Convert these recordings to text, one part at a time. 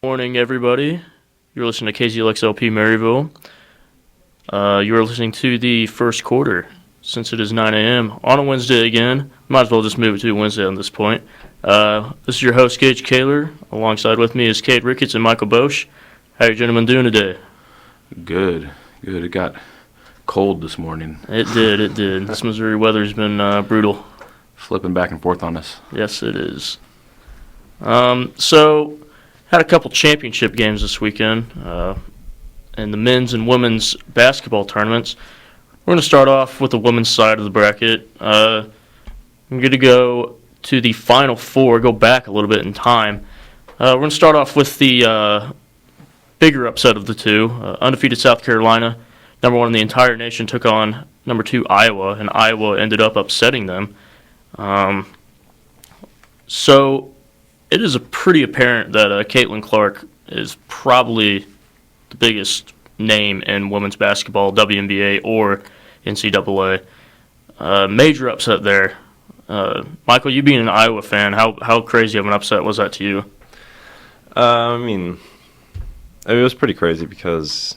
Morning, everybody. You're listening to KZLXLP Maryville. You're listening to the first quarter, since it is 9 a.m. on a Wednesday again. Might as well just move it to Wednesday on this point. This is your host, Gage Kaler. Alongside with me is Cade Ricketts and Michael Bosch. How are you gentlemen doing today? Good. It got cold this morning. It did. This Missouri weather's been brutal. Flipping back and forth on us. Yes, it is. So, had a couple championship games this weekend in the men's and women's basketball tournaments. We're going to start off with the women's side of the bracket. I'm going to go to the Final Four, go back a little bit in time. We're going to start off with the bigger upset of the two. Undefeated South Carolina, number one in the entire nation, took on number 2 Iowa, and Iowa ended up upsetting them. So it is pretty apparent that Caitlin Clark is probably the biggest name in women's basketball, WNBA or NCAA. Major upset there. Michael, you being an Iowa fan, how crazy of an upset was that to you? It was pretty crazy because,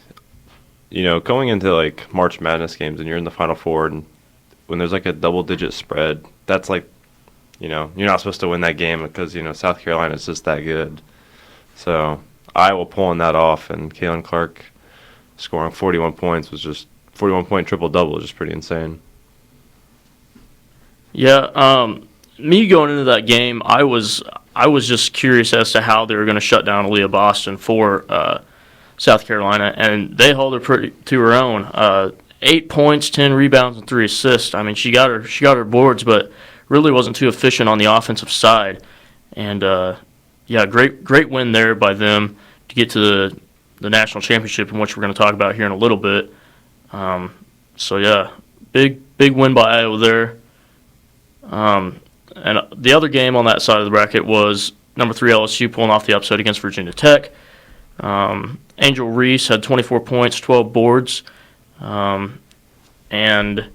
going into like March Madness games and you're in the Final Four, and when there's like a double-digit spread, that's like, you're not supposed to win that game because, South Carolina is just that good. So Iowa pulling that off and Caitlin Clark scoring 41 points was just 41-point triple-double was just pretty insane. Yeah, me going into that game, I was just curious as to how they were going to shut down Aaliyah Boston for South Carolina, and they held her pretty to her own. 8 points, 10 rebounds, and 3 assists. I mean, she got her boards, but really wasn't too efficient on the offensive side. And great win there by them to get to the national championship, in which we're going to talk about here in a little bit. Big win by Iowa there. And the other game on that side of the bracket was number 3 LSU pulling off the upset against Virginia Tech. Angel Reese had 24 points, 12 boards, and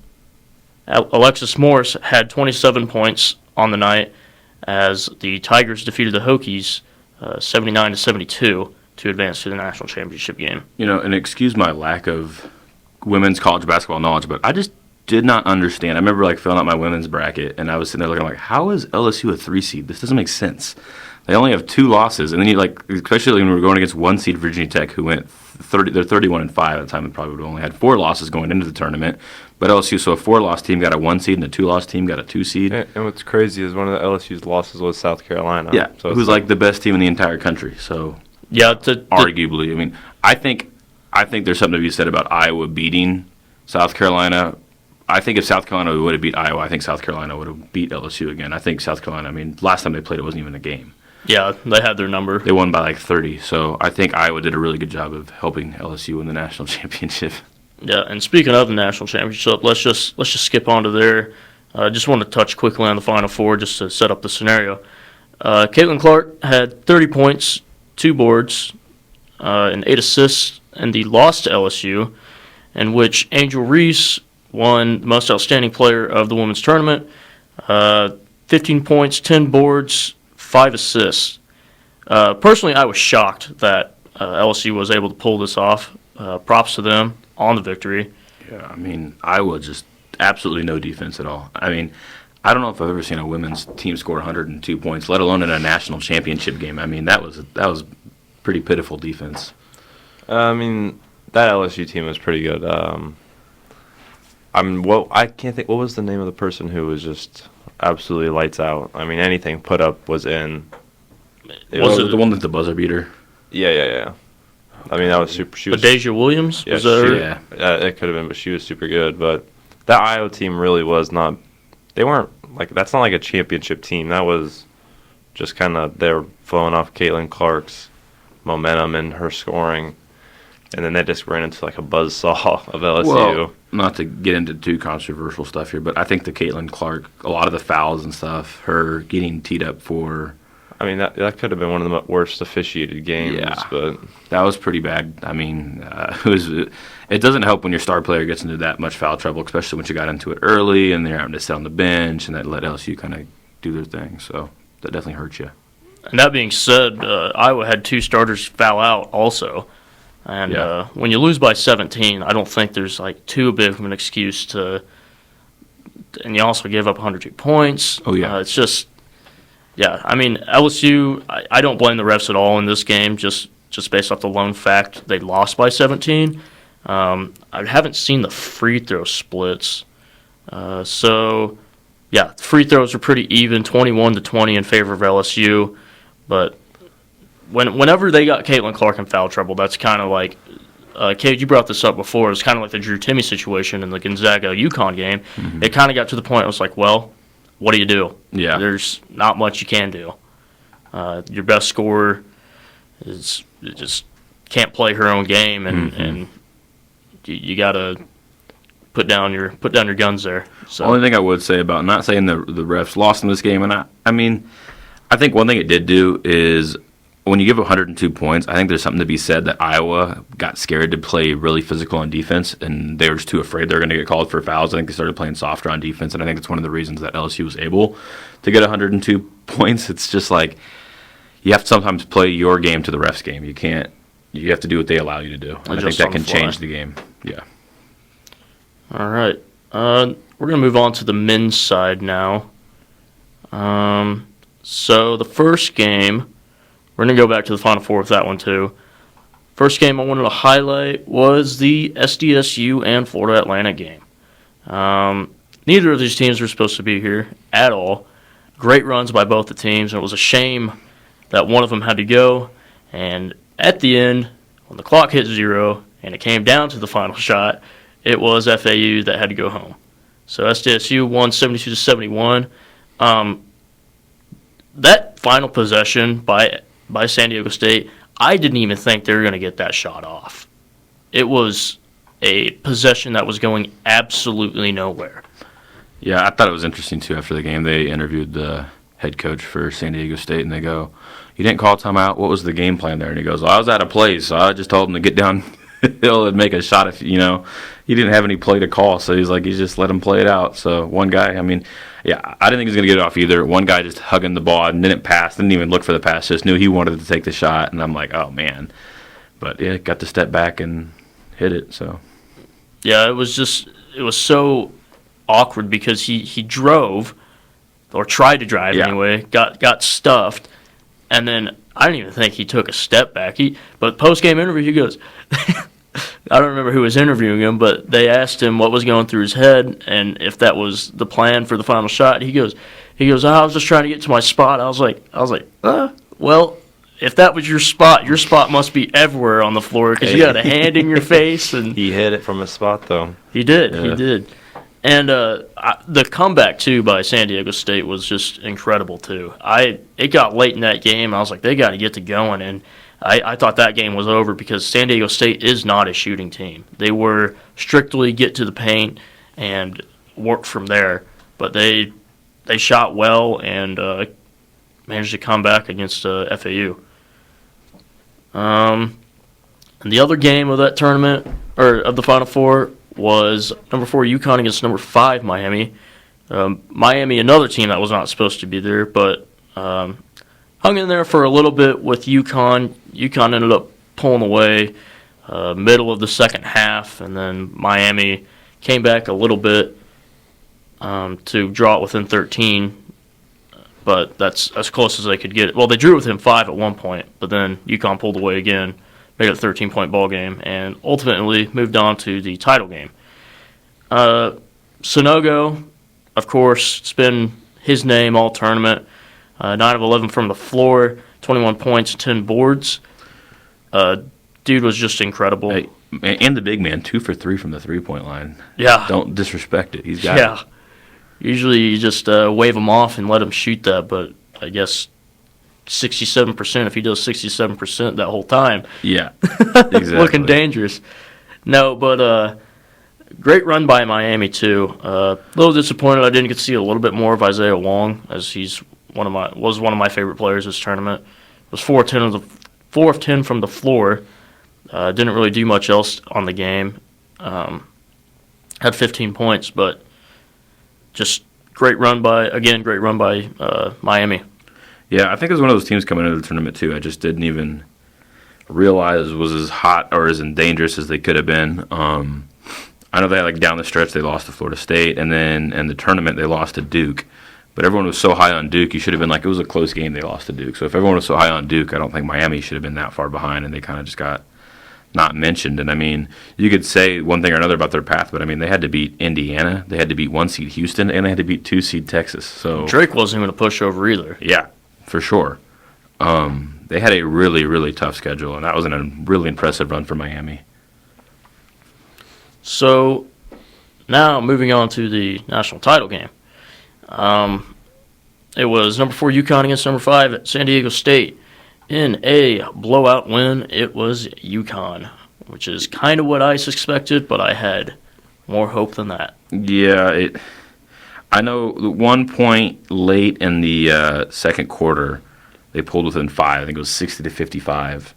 Alexis Morris had 27 points on the night as the Tigers defeated the Hokies 79-72 to advance to the national championship game. And excuse my lack of women's college basketball knowledge, but I just did not understand. I remember filling out my women's bracket, and I was sitting there looking how is LSU a 3 seed? This doesn't make sense. They only have 2 losses, and then especially when we were going against 1 seed Virginia Tech, who went they're 31-5 at the time, and probably would have only had 4 losses going into the tournament. But LSU, so a 4-loss team got a 1 seed, and a 2-loss team got a 2 seed. And what's crazy is one of the LSU's losses was South Carolina. Yeah, so who's the best team in the entire country. So yeah, arguably, I think there's something to be said about Iowa beating South Carolina. I think if South Carolina would have beat Iowa, I think South Carolina would have beat LSU again. I think South Carolina, last time they played, it wasn't even a game. Yeah, they had their number. They won by 30, so I think Iowa did a really good job of helping LSU win the national championship. Yeah, and speaking of the national championship, let's just skip on to there. I just want to touch quickly on the Final Four just to set up the scenario. Caitlin Clark had 30 points, 2 boards, and 8 assists in the loss to LSU, in which Angel Reese won the most outstanding player of the women's tournament. 15 points, 10 boards, 5 assists. Personally, I was shocked that LSU was able to pull this off. Props to them on the victory. Yeah, Iowa just absolutely no defense at all. I don't know if I've ever seen a women's team score 102 points, let alone in a national championship game. That was pretty pitiful defense. That LSU team was pretty good. I can't think. What was the name of the person who was just absolutely lights out? Anything put up was in. Was it the one with the buzzer beater? Yeah. That was super. She was Adasia Williams? Yeah, was that her? Yeah, it could have been, but she was super good. But that Iowa team really was not. They weren't that's not like a championship team. That was just kind of they were flowing off Caitlin Clark's momentum and her scoring, and then they just ran into a buzzsaw of LSU. Well, not to get into too controversial stuff here, but I think the Caitlin Clark, a lot of the fouls and stuff, her getting teed up for. That could have been one of the worst officiated games. Yeah, but that was pretty bad. It doesn't help when your star player gets into that much foul trouble, especially when you got into it early and they're having to sit on the bench, and that let LSU kind of do their thing. So that definitely hurts you. And that being said, Iowa had 2 starters foul out also. And Yeah. when you lose by 17, I don't think there's like too big of an excuse to. And you also gave up 102 points. Oh, yeah. It's just, yeah. I mean, LSU. I don't blame the refs at all in this game. Just based off the lone fact they lost by 17. I haven't seen the free throw splits. So, yeah, free throws are pretty even, 21-20 in favor of LSU. But whenever they got Caitlin Clark in foul trouble, that's kind of like, Cade, you brought this up before. It's kind of like the Drew Timme situation in the Gonzaga-UConn game. Mm-hmm. It kind of got to the point. It was like, well, what do you do? Yeah. There's not much you can do. Your best scorer just can't play her own game, and you got to put down your guns there. So Only thing I would say about not saying the refs lost in this game, and I mean, I think one thing it did do is when you give 102 points, I think there's something to be said that Iowa got scared to play really physical on defense, and they were just too afraid they were going to get called for fouls. I think they started playing softer on defense, and I think it's one of the reasons that LSU was able to get 102 points. It's just like you have to sometimes play your game to the refs' game. You can't. You have to do what they allow you to do. And I think Adjust that on the can fly. change the game. Yeah. All right. We're going to move on to the men's side now. So the first game, we're going to go back to the Final Four with that one too. First game I wanted to highlight was the SDSU and Florida Atlantic game. Neither of these teams were supposed to be here at all. Great runs by both the teams, and it was a shame that one of them had to go. And at the end, when the clock hit 0 and it came down to the final shot, it was FAU that had to go home. So SDSU won 72-71. That final possession by San Diego State, I didn't even think they were going to get that shot off. It was a possession that was going absolutely nowhere. Yeah, I thought it was interesting, too. After the game, they interviewed the head coach for San Diego State, and they go, "You didn't call timeout. What was the game plan there?" And he goes, "Well, I was out of plays, so I just told him to get down hill and make a shot if, he didn't have any play to call." So he's like, he just let him play it out. So one guy, I mean, yeah, I didn't think he was going to get it off either. One guy just hugging the ball and didn't pass, didn't even look for the pass, just knew he wanted to take the shot. And I'm like, oh, man. But, yeah, got to step back and hit it, so. Yeah, it was so awkward because he drove, or tried to drive Yeah. anyway, got stuffed, and then I didn't even think he took a step back. But post-game interview, he goes, I don't remember who was interviewing him, but they asked him what was going through his head and if that was the plan for the final shot. He goes, I was just trying to get to my spot. I was like, well, if that was your spot must be everywhere on the floor because you got a hand in your face. And He hit it from his spot, though. he did. Yeah. And the comeback, too, by San Diego State was just incredible, too. It got late in that game. I was like, they got to get to going. And I thought that game was over because San Diego State is not a shooting team. They were strictly get to the paint and work from there. But they shot well and managed to come back against FAU. And the other game of that tournament, or of the Final Four, was number 4 UConn against number 5 Miami. Miami, another team that was not supposed to be there, but hung in there for a little bit with UConn. UConn ended up pulling away middle of the second half, and then Miami came back a little bit to draw it within 13, but that's as close as they could get it. Well, they drew within 5 at one point, but then UConn pulled away again, made it a 13-point ball game, and ultimately moved on to the title game. Sonogo, of course, it's been his name all tournament. 9 of 11 from the floor, 21 points, 10 boards. Dude was just incredible. Hey, and the big man, 2 for 3 from the three-point line. Yeah. Don't disrespect it. He's got Yeah. it. Usually you just wave him off and let him shoot that, but I guess 67%, if he does 67% that whole time, Yeah, exactly. looking dangerous. No, but great run by Miami, too. A little disappointed I didn't get to see a little bit more of Isaiah Wong, as he's one of my favorite players this tournament. Was 4 of 10 from the floor. Didn't really do much else on the game. Had 15 points, but just great run by Miami. Yeah, I think it was one of those teams coming into the tournament too. I just didn't even realize was as hot or as dangerous as they could have been. I know they had, like, down the stretch they lost to Florida State, and then in the tournament they lost to Duke. But everyone was so high on Duke, you should have been like, it was a close game they lost to Duke. So if everyone was so high on Duke, I don't think Miami should have been that far behind, and they kind of just got not mentioned. And I mean, you could say one thing or another about their path, but I mean, they had to beat Indiana, they had to beat 1 seed Houston, and they had to beat 2 seed Texas. So Drake wasn't going to push over either. yeah, for sure. They had a really, really tough schedule, and that was a really impressive run for Miami. So now moving on to the national title game. It was number 4 UConn against number 5 at San Diego State. In a blowout win, it was UConn, which is kind of what I suspected, but I had more hope than that. Yeah, I know at one point late in the second quarter, they pulled within 5. I think it was 60-55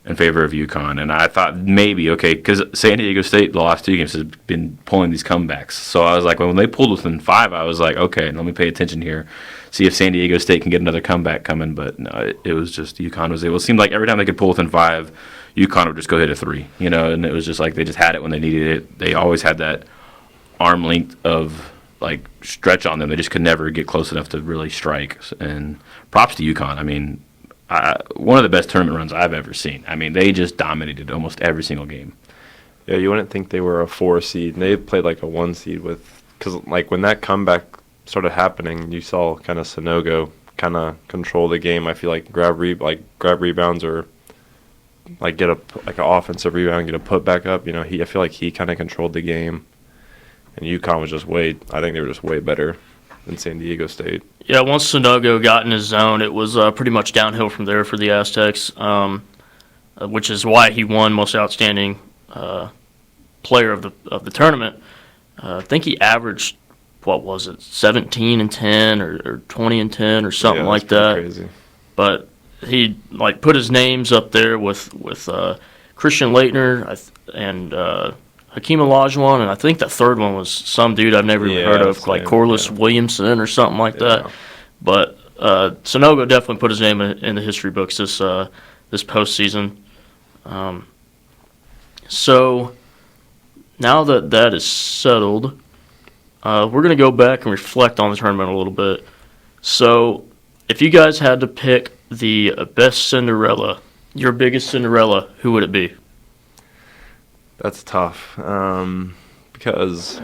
in favor of UConn, and I thought maybe because San Diego State the last 2 games has been pulling these comebacks. So I was like, when they pulled within 5, I was like, okay, let me pay attention here, see if San Diego State can get another comeback coming. But no, it was just UConn was able. It seemed like every time they could pull within 5, UConn would just go hit a 3, and it was just like they just had it when they needed it. They always had that arm length of like stretch on them. They just could never get close enough to really strike. And props to UConn. I mean, one of the best tournament runs I've ever seen. I mean, they just dominated almost every single game. Yeah, you wouldn't think they were a 4 seed. They played like a 1 seed because like when that comeback started happening, you saw kind of Sonogo kind of control the game. I feel like grab rebounds or like get an offensive rebound, get a put back up. I feel like he kind of controlled the game, and UConn was just I think they were just way better than San Diego State. Yeah, once Sonogo got in his zone, it was pretty much downhill from there for the Aztecs, which is why he won Most Outstanding Player of the tournament. I think he averaged, 17 and 10 or 20 and 10 or something like that. Crazy. But he put his names up there with Christian Laettner and Hakeem Olajuwon, and I think the third one was some dude I've never even heard of, like Corliss Williamson or something like that. But Sonogo definitely put his name in the history books this postseason. So now that is settled, we're going to go back and reflect on the tournament a little bit. So if you guys had to pick the best Cinderella, your biggest Cinderella, who would it be? That's tough because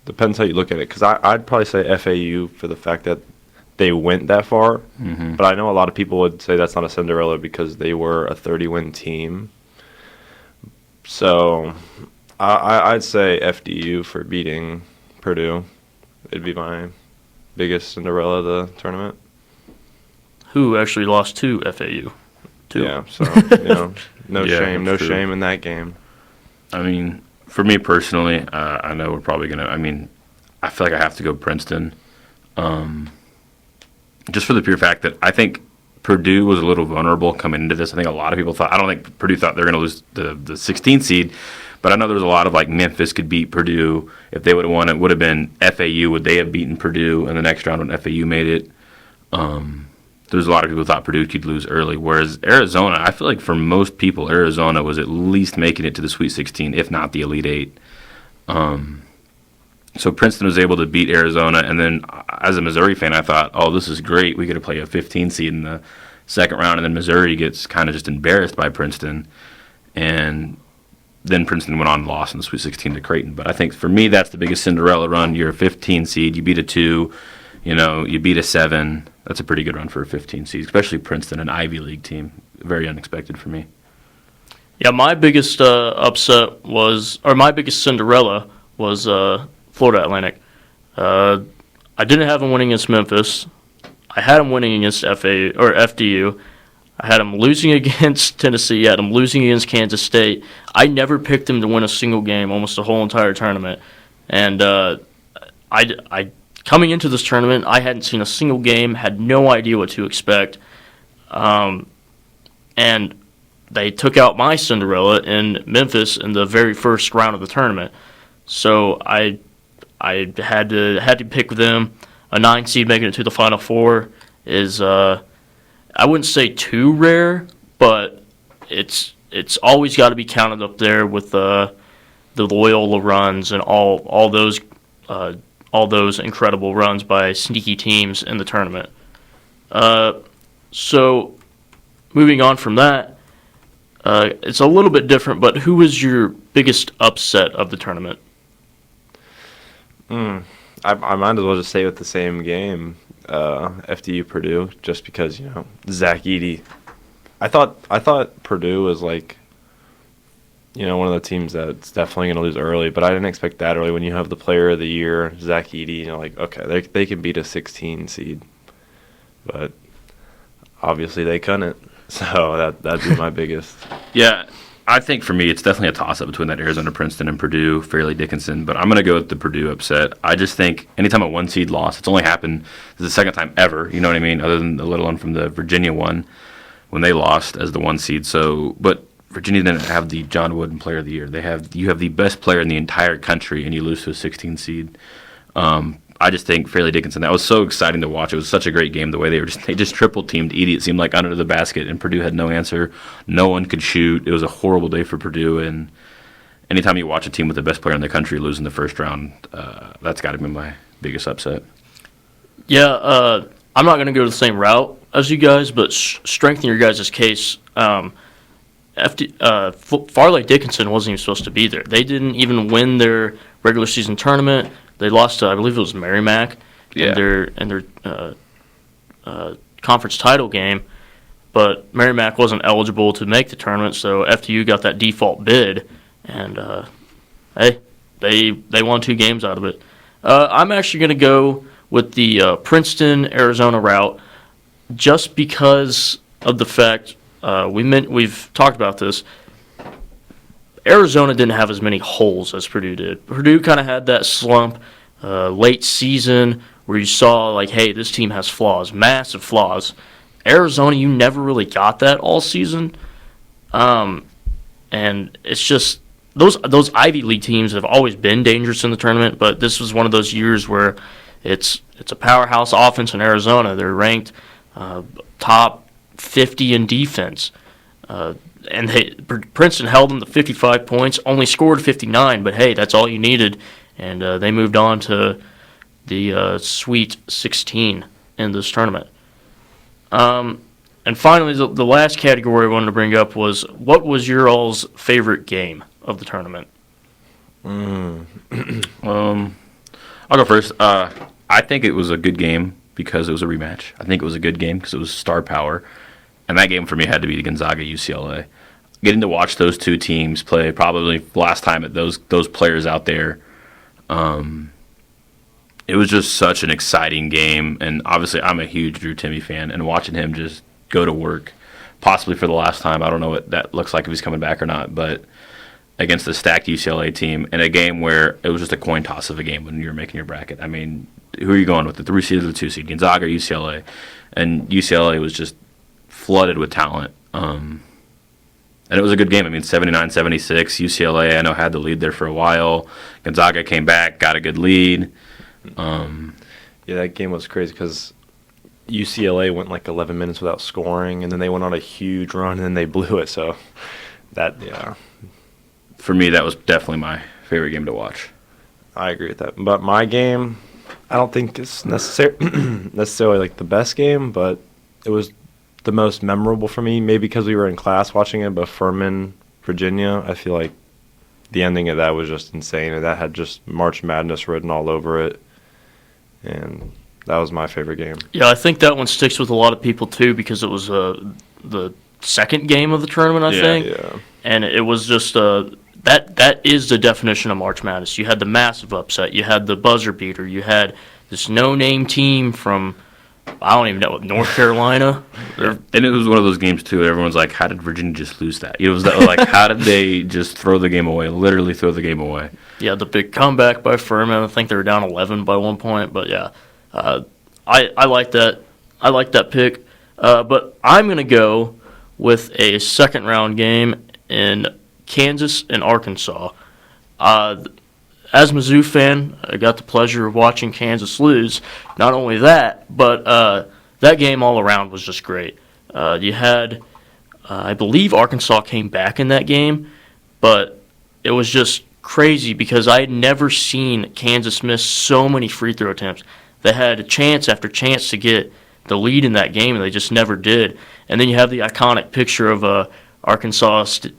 depends how you look at it. Because I'd probably say FAU for the fact that they went that far. Mm-hmm. But I know a lot of people would say that's not a Cinderella because they were a 30-win team. So I'd say FDU for beating Purdue. It'd be my biggest Cinderella of the tournament. Who actually lost to FAU? Yeah, so no shame in that game. I mean, for me personally, I know we're probably going to – I mean, I feel like I have to go Princeton. Just for the pure fact that I think Purdue was a little vulnerable coming into this. I think a lot of people thought – I don't think Purdue thought they were going to lose the 16th seed, but I know there was a lot of like Memphis could beat Purdue. If they would have won, it would have been FAU. Would they have beaten Purdue in the next round when FAU made it? There's a lot of people who thought Purdue could lose early, whereas Arizona, I feel like for most people, Arizona was at least making it to the Sweet 16, if not the Elite Eight. So Princeton was able to beat Arizona, and then as a Missouri fan, I thought, oh, this is great. We get to play a 15 seed in the second round, and then Missouri gets kind of just embarrassed by Princeton. And then Princeton went on and lost in the Sweet 16 to Creighton. But I think for me, that's the biggest Cinderella run. You're a 15 seed. You beat a 2. You beat a 7. That's a pretty good run for a 15 seed, especially Princeton, an Ivy League team. Very unexpected for me. Yeah, my biggest my biggest Cinderella was Florida Atlantic. I didn't have them winning against Memphis. I had them winning against FDU. I had them losing against Tennessee. I had them losing against Kansas State. I never picked them to win a single game almost the whole entire tournament. And I coming into this tournament, I hadn't seen a single game, had no idea what to expect. And they took out my Cinderella in Memphis in the very first round of the tournament. So I had to pick them. A 9 seed making it to the Final Four is I wouldn't say too rare, but it's always got to be counted up there with the Loyola runs and all those incredible runs by sneaky teams in the tournament. So moving on from that, it's a little bit different, but who was your biggest upset of the tournament? I might as well just stay with the same game, FDU Purdue, just because Zach Edey. I thought Purdue was like, one of the teams that's definitely going to lose early, but I didn't expect that early when you have the Player of the Year, Zach Edey. Like, okay, they can beat a 16 seed, but obviously they couldn't. So that'd be my biggest. Yeah, I think for me it's definitely a toss-up between that Arizona Princeton and Purdue, Fairleigh Dickinson, but I'm going to go with the Purdue upset. I just think anytime a one seed loss, it's only happened, this is the second time ever, you know what I mean, other than the little one from the Virginia one when they lost as the one seed. So, but Virginia didn't have the John Wooden Player of the Year. You have the best player in the entire country and you lose to a 16 seed. I just think Fairleigh Dickinson, that was so exciting to watch. It was such a great game. The way they just triple teamed Edey. It seemed like under the basket, and Purdue had no answer. No one could shoot. It was a horrible day for Purdue. And anytime you watch a team with the best player in the country lose in the first round, that's got to be my biggest upset. Yeah, I'm not going to go the same route as you guys, but strengthen your guys' case. Fairleigh Dickinson wasn't even supposed to be there. They didn't even win their regular season tournament. They lost to, I believe it was Merrimack in their conference title game, but Merrimack wasn't eligible to make the tournament, so FDU got that default bid, and hey, they won 2 games out of it. I'm actually going to go with the Princeton-Arizona route just because of the fact we've talked about this. Arizona didn't have as many holes as Purdue did. Purdue kind of had that slump late season where you saw, like, hey, this team has flaws, massive flaws. Arizona, you never really got that all season. And it's just those Ivy League teams have always been dangerous in the tournament, but this was one of those years where it's a powerhouse offense in Arizona. They're ranked top 50 in defense. And Princeton held them to 55 points, only scored 59, but hey, that's all you needed. And they moved on to the Sweet 16 in this tournament. And finally, the last category I wanted to bring up was, what was your all's favorite game of the tournament? I'll go first. I think it was a good game because it was a rematch. I think it was a good game because it was star power. And that game for me had to be Gonzaga-UCLA. Getting to watch those two teams play, probably last time at those players out there, it was just such an exciting game. And obviously, I'm a huge Drew Timme fan, and watching him just go to work, possibly for the last time. I don't know what that looks like if he's coming back or not, but against the stacked UCLA team in a game where it was just a coin toss of a game when you were making your bracket. I mean, who are you going with, the 3 seed or the 2 seed, Gonzaga or UCLA? And UCLA was just flooded with talent. And it was a good game. I mean, 79-76. UCLA, I know, had the lead there for a while. Gonzaga came back, got a good lead. Yeah, that game was crazy because UCLA went like 11 minutes without scoring, and then they went on a huge run, and then they blew it. So yeah. For me, that was definitely my favorite game to watch. I agree with that. But my game, I don't think it's necessarily like the best game, but it was the most memorable for me, maybe because we were in class watching it, but Furman, Virginia, I feel like the ending of that was just insane, and that had just March Madness written all over it, and that was my favorite game. Yeah, I think that one sticks with a lot of people, too, because it was the second game of the tournament, I think. Yeah. And it was just that is the definition of March Madness. You had the massive upset. You had the buzzer beater. You had this no-name team from, I don't even know, North Carolina. And it was one of those games, too, everyone's like, how did Virginia just lose that? It was like, how did they just throw the game away, literally throw the game away? Yeah, the big comeback by Furman. I think they were down 11 by one point. But, yeah, I like that. I like that pick. But I'm going to go with a second-round game in Kansas and Arkansas. As a Mizzou fan, I got the pleasure of watching Kansas lose. Not only that, but that game all around was just great. You had, I believe Arkansas came back in that game, but it was just crazy because I had never seen Kansas miss so many free throw attempts. They had chance after chance to get the lead in that game, and they just never did. And then you have the iconic picture of Arkansas's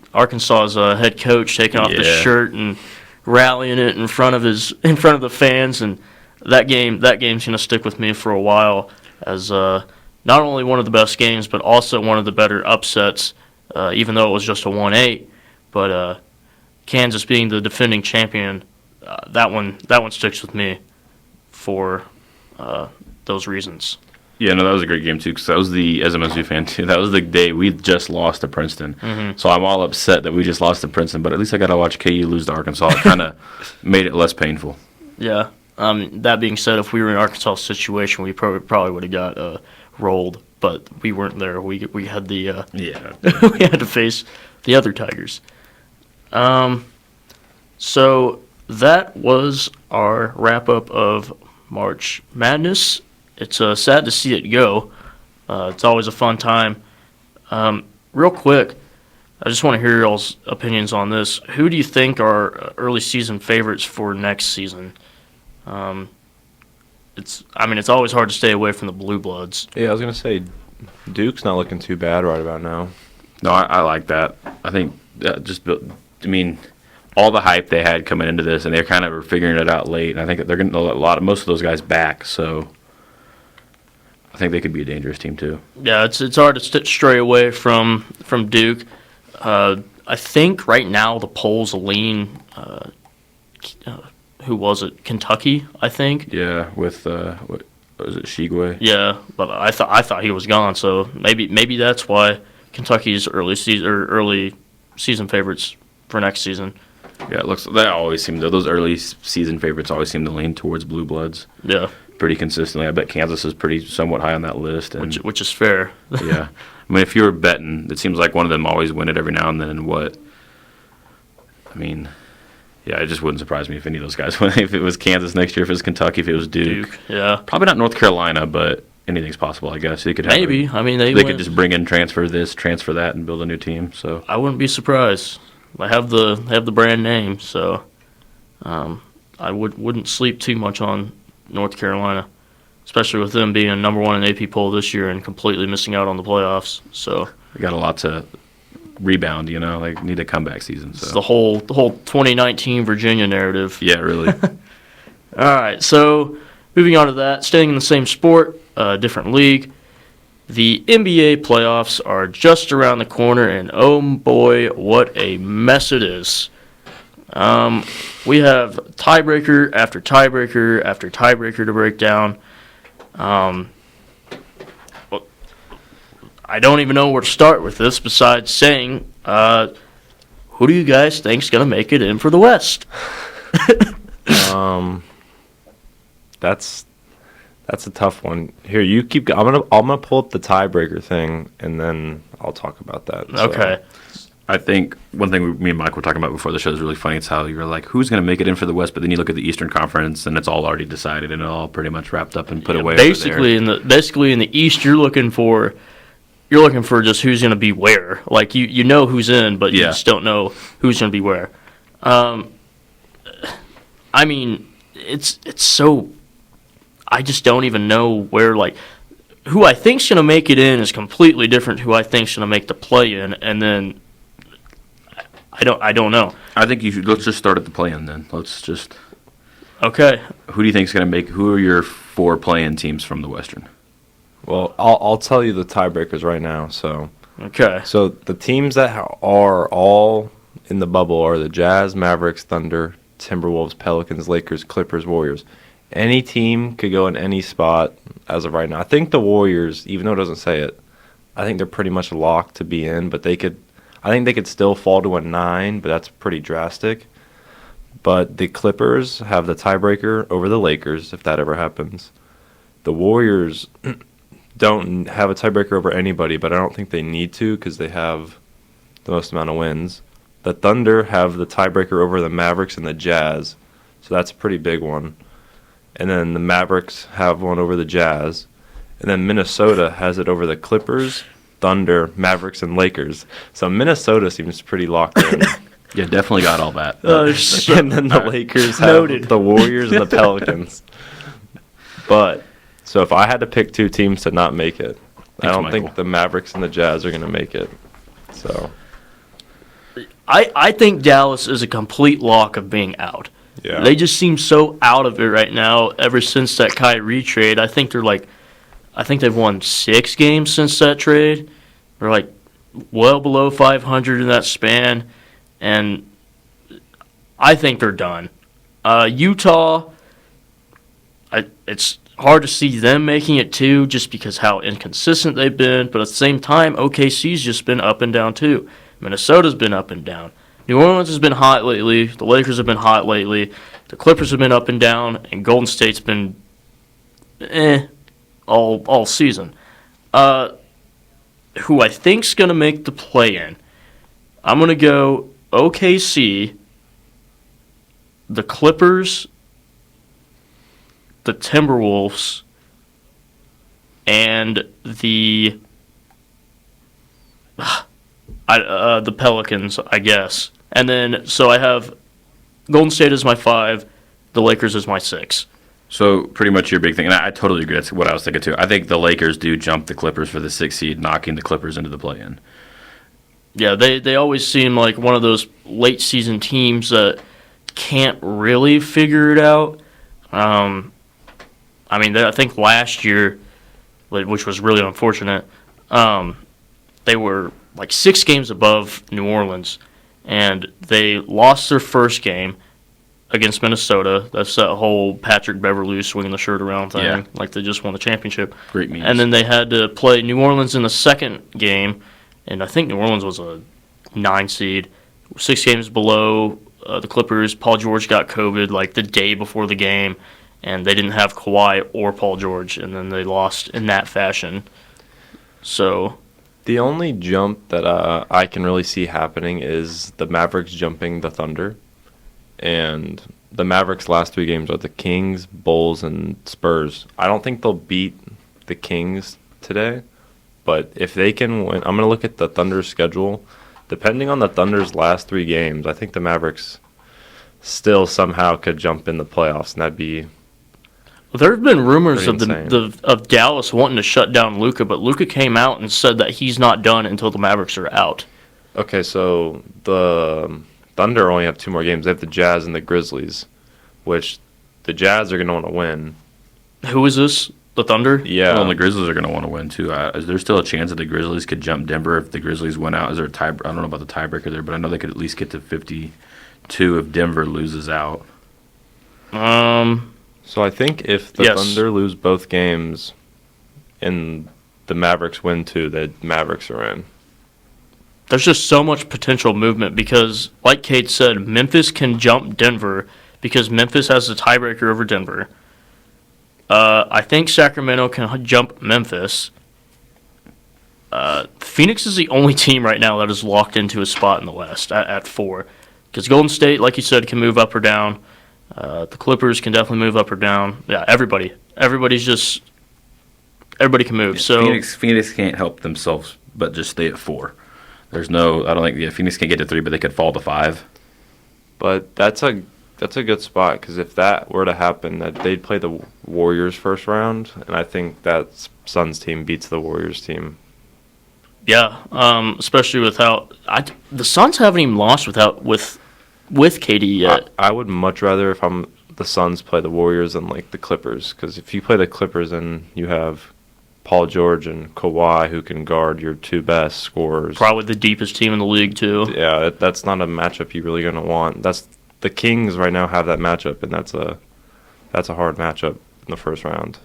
head coach taking off the shirt and rallying it in front of the fans, and that game's gonna stick with me for a while as not only one of the best games, but also one of the better upsets. Even though it was just a 1-8, but Kansas being the defending champion, that one sticks with me for those reasons. Yeah, no, that was a great game too. Because that was as a Mizzou fan too. That was the day we just lost to Princeton. Mm-hmm. So I'm all upset that we just lost to Princeton. But at least I got to watch KU lose to Arkansas. It kind of made it less painful. Yeah. That being said, if we were in Arkansas' situation, we probably would have got rolled. But we weren't there. We had the we had to face the other Tigers. So that was our wrap up of March Madness. It's sad to see it go. It's always a fun time. Real quick, I just want to hear y'all's opinions on this. Who do you think are early season favorites for next season? It's always hard to stay away from the Blue Bloods. Yeah, I was gonna say Duke's not looking too bad right about now. No, I like that. I think all the hype they had coming into this, and they kind of were figuring it out late. And I think that they're going to let most of those guys back. So I think they could be a dangerous team too. Yeah, it's hard to stray away from Duke. I think right now the polls lean. Who was it? Kentucky, I think. Yeah, with what was it, Shigwe? Yeah, but I thought he was gone. So maybe that's why Kentucky's early season favorites for next season. Yeah, those early season favorites always seem to lean towards Blue Bloods. Yeah, pretty consistently. I bet Kansas is somewhat high on that list, and which is fair. Yeah, I mean, if you were betting, it seems like one of them always win it every now and then. And what? I mean, yeah, it just wouldn't surprise me if any of those guys win. If it was Kansas next year, if it was Kentucky, if it was Duke. Yeah, probably not North Carolina, but anything's possible, I guess. They could maybe. They could just bring in, transfer this, transfer that, and build a new team. So I wouldn't be surprised. I have the brand name, so I wouldn't sleep too much on North Carolina, especially with them being number one in AP poll this year and completely missing out on the playoffs. So they got a lot to rebound, like need a comeback season. So it's the whole 2019 Virginia narrative. Yeah, really. All right, so moving on to that, staying in the same sport, different league. The NBA playoffs are just around the corner, and oh boy, what a mess it is. We have tiebreaker after tiebreaker after tiebreaker to break down. I don't even know where to start with this besides saying, who do you guys think's going to make it in for the West? That's a tough one. Here, you keep. I'm gonna pull up the tiebreaker thing, and then I'll talk about that. Okay. I think one thing me and Mike were talking about before the show is really funny. It's how you're like, who's going to make it in for the West? But then you look at the Eastern Conference, and it's all already decided and all pretty much wrapped up and put away. Basically, in the East, you're looking for just who's going to be where. Like you know who's in, but you just don't know who's going to be where. I mean, it's so. I just don't even know where, like, who I think's going to make it in is completely different who I think's going to make the play in, and then I don't know. I think let's just start at the play in then. Let's just. Okay. Who do you think's going to who are your 4 play-in teams from the Western? Well, I'll tell you the tiebreakers right now. So. Okay. So the teams that are all in the bubble are the Jazz, Mavericks, Thunder, Timberwolves, Pelicans, Lakers, Clippers, Warriors. Any team could go in any spot as of right now. I think the Warriors, even though it doesn't say it, I think they're pretty much locked to be in, but I think they could still fall to a 9, but that's pretty drastic. But the Clippers have the tiebreaker over the Lakers, if that ever happens. The Warriors don't have a tiebreaker over anybody, but I don't think they need to because they have the most amount of wins. The Thunder have the tiebreaker over the Mavericks and the Jazz, so that's a pretty big one. And then the Mavericks have one over the Jazz. And then Minnesota has it over the Clippers, Thunder, Mavericks, and Lakers. So Minnesota seems pretty locked in. Yeah, definitely got all that. And then the Lakers have Noted. the Warriors and the Pelicans. But so if I had to pick two teams to not make it, I Thanks, don't think Michael. the Mavericks and the Jazz are going to make it. So I think Dallas is a complete lock of being out. yeah, They just seem so out of it right now ever since that Kyrie trade. I think they've won 6 games since that trade. They're like well below 500 in that span, and I think they're done. Utah, it's hard to see them making it too, just because how inconsistent they've been. But at the same time, OKC's just been up and down too. Minnesota's been up and down. New Orleans has been hot lately. The Lakers have been hot lately. The Clippers have been up and down, and Golden State's been all season. Who I think's gonna make the play-in? I'm gonna go OKC, the Clippers, the Timberwolves, and the Pelicans, I guess. And then so I have Golden State as my 5, the Lakers as my 6. So pretty much your big thing, and I totally agree. That's what I was thinking too. I think the Lakers do jump the Clippers for the 6th seed, knocking the Clippers into the play-in. Yeah, they always seem like one of those late season teams that can't really figure it out. I mean, I think last year, which was really unfortunate, they were like 6 games above New Orleans, and they lost their first game against Minnesota. That's that whole Patrick Beverley swinging the shirt around thing, Yeah. like they just won the championship. Great memes. And then they had to play New Orleans in the second game, and I think New Orleans was a 9 seed, 6 games below the Clippers. Paul George got COVID like the day before the game, and they didn't have Kawhi or Paul George, and then they lost in that fashion. So, the only jump that I can really see happening is the Mavericks jumping the Thunder. And the Mavericks' last 3 games are the Kings, Bulls, and Spurs. I don't think they'll beat the Kings today, but if they can win, I'm going to look at the Thunder's schedule. Depending on the Thunder's last 3 games, I think the Mavericks still somehow could jump in the playoffs, and that'd be there have been rumors of Pretty of Dallas wanting to shut down Luka, but Luka came out and said that he's not done until the Mavericks are out. okay. So the Thunder only have 2 more games. They have the Jazz and the Grizzlies, which the Jazz are going to want to win. Who is this? The Thunder? Yeah, Well, and the Grizzlies are going to want to win too. Is there still a chance that the Grizzlies could jump Denver if the Grizzlies went out? Is there a tie? I don't know about the tiebreaker there, but I know they could at least get to 52 if Denver loses out. So I think if the Yes. Thunder lose both games and the Mavericks win 2, the Mavericks are in. There's just so much potential movement because, like Kate said, Memphis can jump Denver because Memphis has the tiebreaker over Denver. I think Sacramento can jump Memphis. Phoenix is the only team right now that is locked into a spot in the West at 4. Because Golden State, like you said, can move up or down. The Clippers can definitely move up or down. Yeah, everybody. Everybody can move. So Phoenix can't help themselves but just stay at 4. There's no. I don't think Phoenix can get to 3, but they could fall to 5. But that's a good spot because if that were to happen, that they'd play the Warriors first round, and I think that Suns team beats the Warriors team. yeah, especially with how the Suns haven't even lost with KD yet. I would much rather if I'm the Suns play the Warriors than like the Clippers because if you play the Clippers and you have Paul George and Kawhi who can guard your 2 best scorers. Probably the deepest team in the league too. Yeah, that's not a matchup you're really going to want. That's the Kings right now have that matchup, and that's a hard matchup in the first round.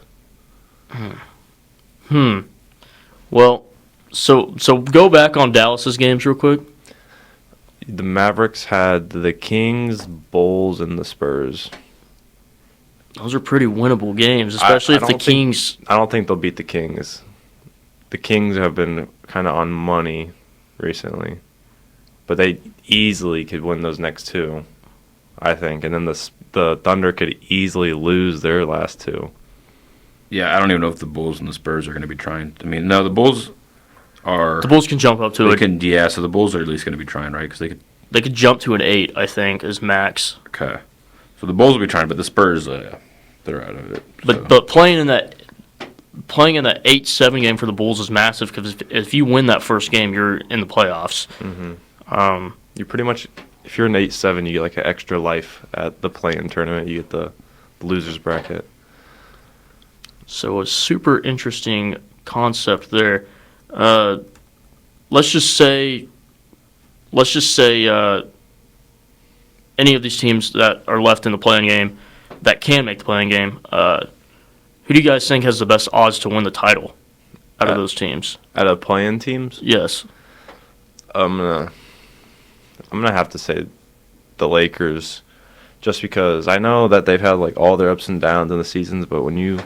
Well, so go back on Dallas's games real quick. The Mavericks had the Kings, Bulls, and the Spurs. Those are pretty winnable games, especially I if the don't think- Kings. I don't think they'll beat the Kings. The Kings have been kind of on money recently, but they easily could win those next 2, I think. And then the Thunder could easily lose their last 2. Yeah, I don't even know if the Bulls and the Spurs are going to be trying. I mean, no, the Bulls are. The Bulls can jump up to They it. can, yeah. So the Bulls are at least going to be trying, right? Because they could. They could jump to an 8, I think, as max. Okay. So the Bulls will be trying, but the Spurs, they're out of it. So. But playing in that 8-7 game for the Bulls is massive because if you win that first game, you're in the playoffs. You pretty much, if you're an 8-7, you get like an extra life at the play-in tournament. You get the losers bracket. So a super interesting concept there. Let's just say any of these teams that are left in the playing game that can make the playing game. Who do you guys think has the best odds to win the title out of those teams? Out of play-in teams, Yes. I'm gonna have to say the Lakers, just because I know that they've had like all their ups and downs in the seasons, but when you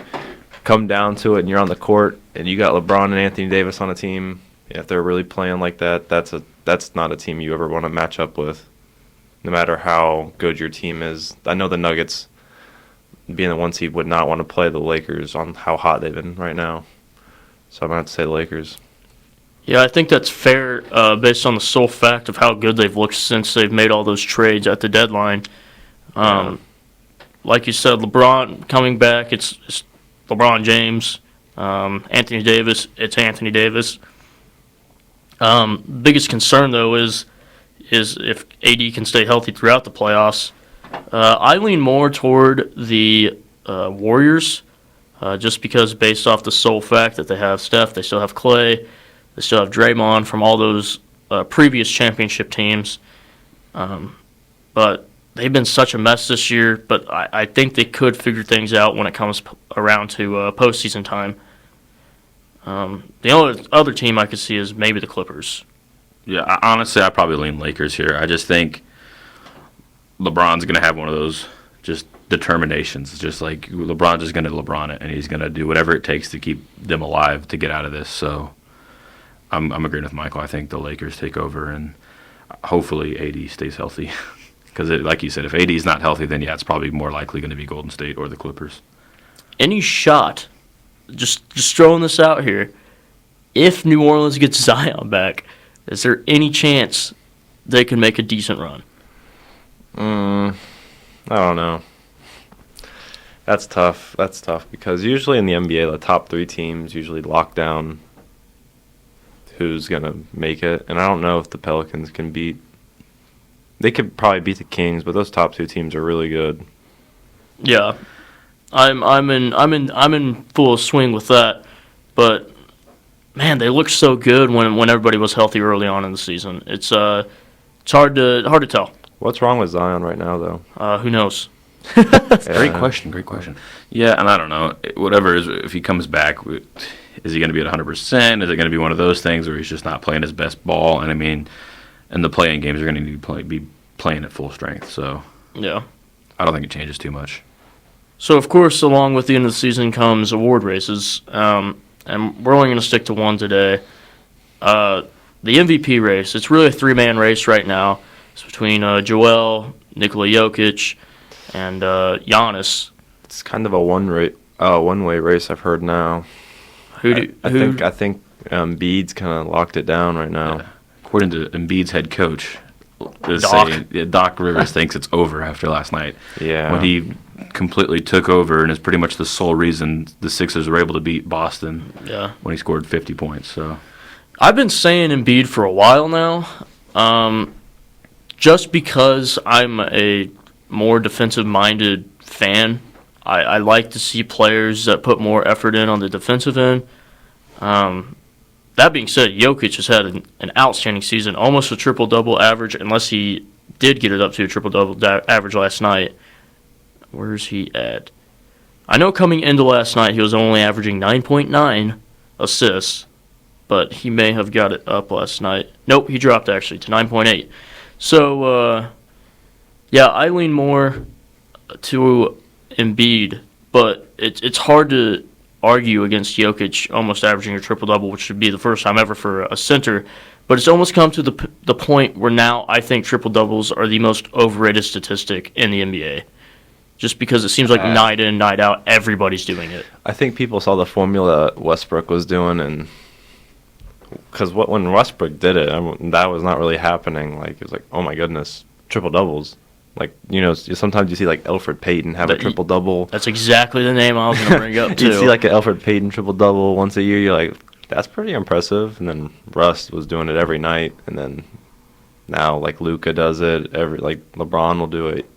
come down to it and you're on the court and you got LeBron and Anthony Davis on a team, if they're really playing like that, that's not a team you ever want to match up with, no matter how good your team is. I know the Nuggets, being the 1 seed, would not want to play the Lakers on how hot they've been right now. So I'm going to have to say the Lakers. Yeah, I think that's fair based on the sole fact of how good they've looked since they've made all those trades at the deadline. Like you said, LeBron coming back, it's LeBron James. Anthony Davis, it's Anthony Davis. Biggest concern, though, is if AD can stay healthy throughout the playoffs. I lean more toward the Warriors, just because based off the sole fact that they have Steph, they still have Clay, they still have Draymond from all those previous championship teams. But they've been such a mess this year, but I think they could figure things out when it comes around to postseason time. The only other team I could see is maybe the Clippers. Yeah, honestly, I probably lean Lakers here. I just think LeBron's going to have one of those just determinations. It's just like LeBron's just going to LeBron it, and he's going to do whatever it takes to keep them alive to get out of this. So I'm agreeing with Michael. I think the Lakers take over, and hopefully AD stays healthy. Because, like you said, if AD is not healthy, then, yeah, it's probably more likely going to be Golden State or the Clippers. Any shot, just throwing this out here, if New Orleans gets Zion back, is there any chance they can make a decent run? I don't know. That's tough. Because usually in the NBA, the top 3 teams usually lock down who's going to make it. And I don't know if the Pelicans can beat. They could probably beat the Kings, but those top 2 teams are really good. Yeah, I'm in full swing with that, but man, they looked so good when everybody was healthy early on in the season. It's hard to tell. What's wrong with Zion right now, though? Who knows? Great question. Yeah, and I don't know. Whatever, if he comes back, is he going to be at 100%? Is it going to be one of those things where he's just not playing his best ball? And I mean, in the play-in games, you're going to need to be playing at full strength. So Yeah. I don't think it changes too much. So, of course, along with the end of the season comes award races, and we're only going to stick to one today. The MVP race, it's really a 3-man race right now. It's between Joel, Nikola Jokic, and Giannis. It's kind of a one-way race, I've heard now. I think Embiid's kind of locked it down right now. Yeah. According to Embiid's head coach, Doc Rivers thinks it's over after last night. Yeah. When he completely took over and is pretty much the sole reason the Sixers were able to beat Boston. Yeah. When he scored 50 points. So I've been saying Embiid for a while now, just because I'm a more defensive-minded fan. I like to see players that put more effort in on the defensive end. That being said, Jokic has had an outstanding season, almost a triple-double average, unless he did get it up to a triple-double average last night. Where's he at? I know coming into last night he was only averaging 9.9 assists, but he may have got it up last night. Nope, he dropped actually to 9.8. So, yeah, I lean more to Embiid, but it's hard to argue against Jokic almost averaging a triple-double, which would be the first time ever for a center. But it's almost come to the point where now I think triple-doubles are the most overrated statistic in the NBA. Just because it seems like night in, night out, everybody's doing it. I think people saw the formula Westbrook was doing, and because when Westbrook did it, that was not really happening. Like, it was like, oh my goodness, triple doubles. Like, sometimes you see like Elfrid Payton have a That- triple double. That's exactly the name I was going to bring up, too. You see like an Elfrid Payton triple double once a year. You're like, that's pretty impressive. And then Russ was doing it every night, and then now like Luka does it like LeBron will do it.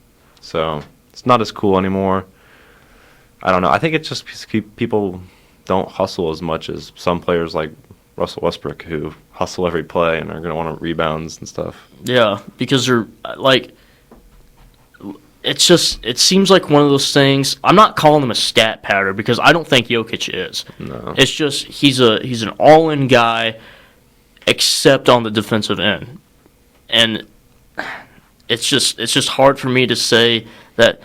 So it's not as cool anymore. I don't know. I think it's just because people don't hustle as much as some players like Russell Westbrook, who hustle every play and are going to want rebounds and stuff. Yeah, because they're like, it seems like one of those things. I'm not calling him a stat pattern because I don't think Jokic is. No. It's just he's an all-in guy, except on the defensive end, and it's just hard for me to say that.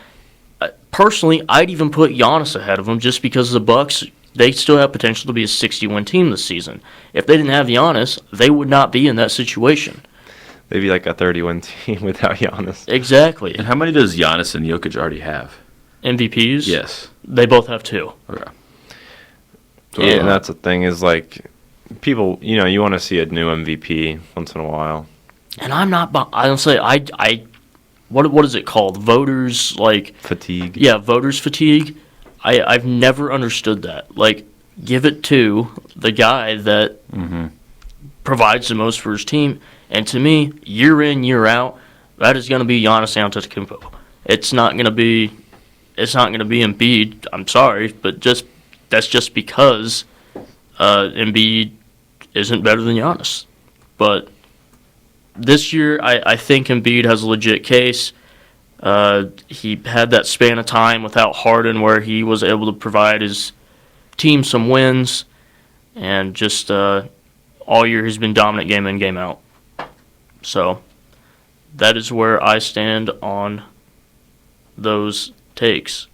Personally, I'd even put Giannis ahead of him just because the Bucks, they still have potential to be a 60-win team this season. If they didn't have Giannis, they would not be in that situation. They'd be like a 30-win team without Giannis. Exactly. And how many does Giannis and Jokic already have? MVPs? Yes. They both have 2. Okay. Yeah, and that's the thing is like people, you want to see a new MVP once in a while. And I'm not. I don't say what is it called? Voters Fatigue. Yeah, voters fatigue. I've never understood that. Like, give it to the guy that provides the most for his team. And to me, year in, year out, that is going to be Giannis Antetokounmpo. It's not going to be Embiid. I'm sorry, but that's just because Embiid isn't better than Giannis. But this year, I think Embiid has a legit case. He had that span of time without Harden where he was able to provide his team some wins, and just all year he's been dominant game in, game out. So that is where I stand on those takes.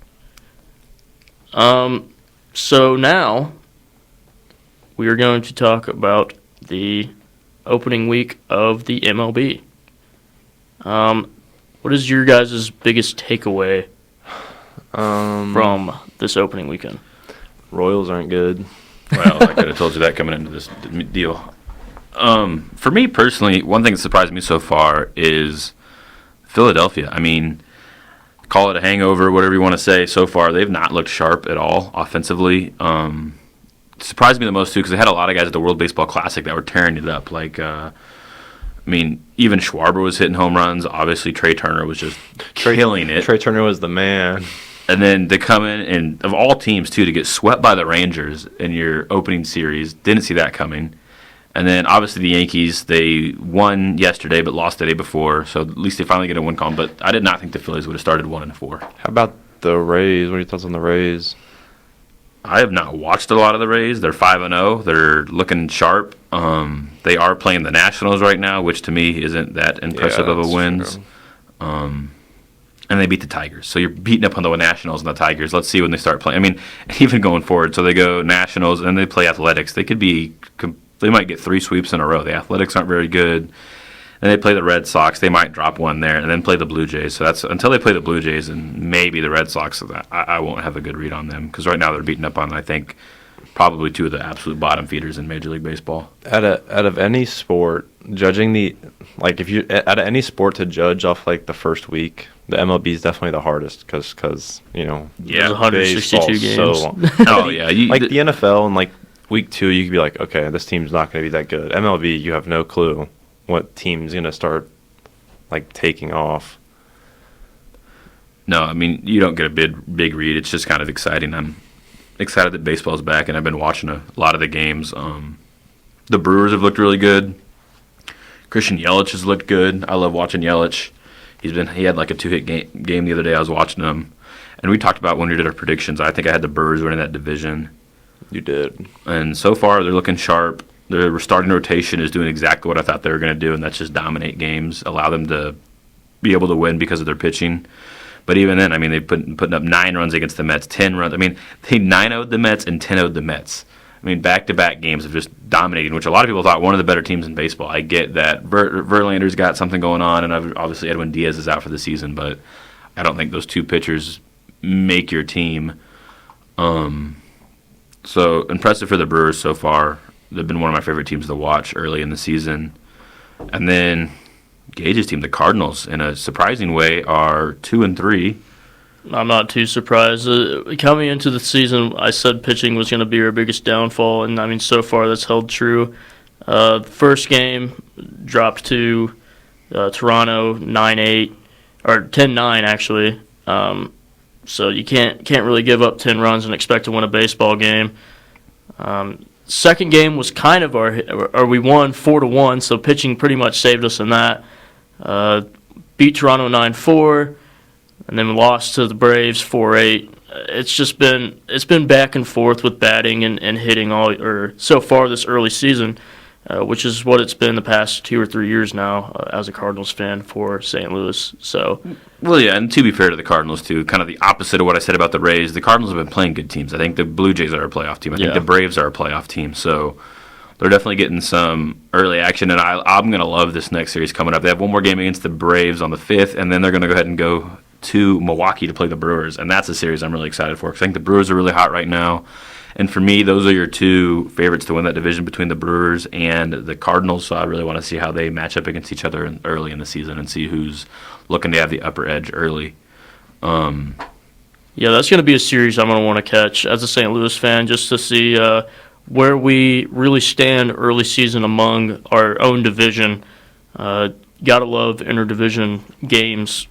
So now we are going to talk about the opening week of the MLB. What is your guys' biggest takeaway from this opening weekend? Royals aren't good. Well, I could have told you that coming into this deal. For me personally, one thing that surprised me so far is Philadelphia. I mean, call it a hangover, whatever you want to say. So far, they've not looked sharp at all offensively. Surprised me the most too because they had a lot of guys at the World Baseball Classic that were tearing it up. Like, even Schwarber was hitting home runs. Obviously, Trey Turner was just killing it. Trey Turner was the man. And then to come in and of all teams too to get swept by the Rangers in your opening series, didn't see that coming. And then obviously the Yankees, they won yesterday but lost the day before, so at least they finally get a win column. But I did not think the Phillies would have started 1-4. How about the Rays? What are your thoughts on the Rays? I have not watched a lot of the Rays. They're 5-0. They're looking sharp. They are playing the Nationals right now, which to me isn't that impressive of a that's wins. true. And they beat the Tigers. So you're beating up on the Nationals and the Tigers. Let's see when they start playing. I mean, even going forward, so they go Nationals and they play Athletics. They might get 3 sweeps in a row. The Athletics aren't very good. And they play the Red Sox. They might drop one there, and then play the Blue Jays. So that's until they play the Blue Jays and maybe the Red Sox. So that I won't have a good read on them because right now they're beating up on, I think, probably 2 of the absolute bottom feeders in Major League Baseball. Out of any sport, judging if you out of any sport to judge off like the first week, the MLB is definitely the hardest because There's 162 baseball's games. so long. Oh yeah, Like the NFL and like week 2, you could be like, okay, this team's not going to be that good. MLB, you have no clue what team's going to start like taking off. No, I mean, you don't get a big read. It's just kind of exciting. I'm excited that baseball's back, and I've been watching a lot of the games. The Brewers have looked really good. Christian Yelich has looked good. I love watching Yelich. He had like a 2-hit game the other day. I was watching him. And we talked about when we did our predictions, I think I had the Brewers winning that division. You did. And so far, they're looking sharp. Their starting rotation is doing exactly what I thought they were going to do, and that's just dominate games, allow them to be able to win because of their pitching. But even then, I mean, they putting up 9 runs against the Mets, 10 runs. I mean, they 9-0'd the Mets and 10-0'd the Mets. I mean, back-to-back games of just dominating, which a lot of people thought one of the better teams in baseball. I get that Verlander's got something going on, and obviously Edwin Diaz is out for the season, but I don't think those 2 pitchers make your team. So impressive for the Brewers so far. they've been one of my favorite teams to watch early in the season. And then Gage's team, the Cardinals, in a surprising way, are 2-3. I'm not too surprised. Coming into the season, I said pitching was going to be our biggest downfall, and I mean, so far that's held true. The first game dropped to Toronto 9-8, or 10-9 actually. So you can't really give up 10 runs and expect to win a baseball game. Second game was kind of we won 4-1, so pitching pretty much saved us in that. Beat Toronto 9-4. And then we lost to the Braves 4-8. It's been back and forth with batting and hitting so far this early season, which is what it's been the past 2 or 3 years now as a Cardinals fan for St. Louis. So, well, yeah, and to be fair to the Cardinals too, kind of the opposite of what I said about the Rays. The Cardinals have been playing good teams. I think the Blue Jays are a playoff team. I think the Braves are a playoff team. So they're definitely getting some early action, and I'm going to love this next series coming up. They have one more game against the Braves on the 5th, and then they're going to go ahead and go to Milwaukee to play the Brewers, and that's a series I'm really excited for because I think the Brewers are really hot right now. And for me, those are your two favorites to win that division between the Brewers and the Cardinals, so I really want to see how they match up against each other early in the season and see who's looking to have the upper edge early. Yeah, that's going to be a series I'm going to want to catch as a St. Louis fan just to see where we really stand early season among our own division. Gotta love interdivision games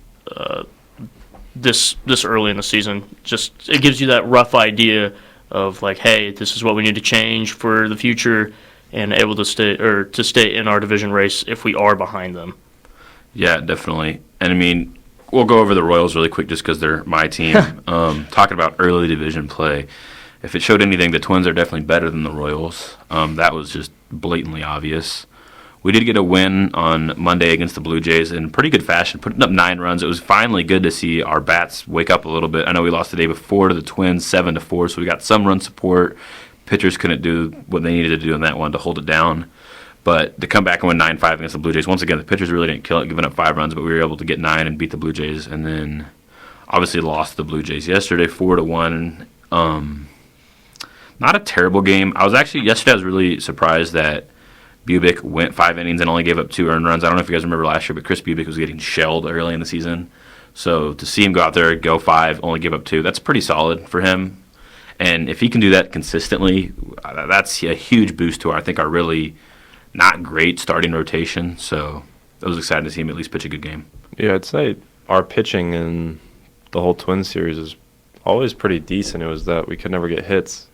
this early in the season. Just it gives you that rough idea of like, hey, this is what we need to change for the future, and able to stay in our division race if we are behind them. Yeah, definitely. And I mean, we'll go over the Royals really quick just because they're my team. Talking about early division play, if it showed anything, the Twins are definitely better than the Royals. That was just blatantly obvious. We did get a win on Monday against the Blue Jays in pretty good fashion, putting up 9 runs. It was finally good to see our bats wake up a little bit. I know we lost the day before to the Twins, 7-4, so we got some run support. Pitchers couldn't do what they needed to do in that one to hold it down. But to come back and win 9-5 against the Blue Jays, once again, the pitchers really didn't kill it, giving up 5 runs, but we were able to get 9 and beat the Blue Jays. And then obviously lost the Blue Jays yesterday, 4-1. Not a terrible game. Yesterday I was really surprised that Bubic went 5 innings and only gave up 2 earned runs. I don't know if you guys remember last year, but Chris Bubic was getting shelled early in the season. So to see him go out there, go 5, only give up 2, that's pretty solid for him. And if he can do that consistently, that's a huge boost to I think our really not great starting rotation. So it was exciting to see him at least pitch a good game. Yeah, I'd say our pitching in the whole Twins series is always pretty decent. It was that we could never get hits.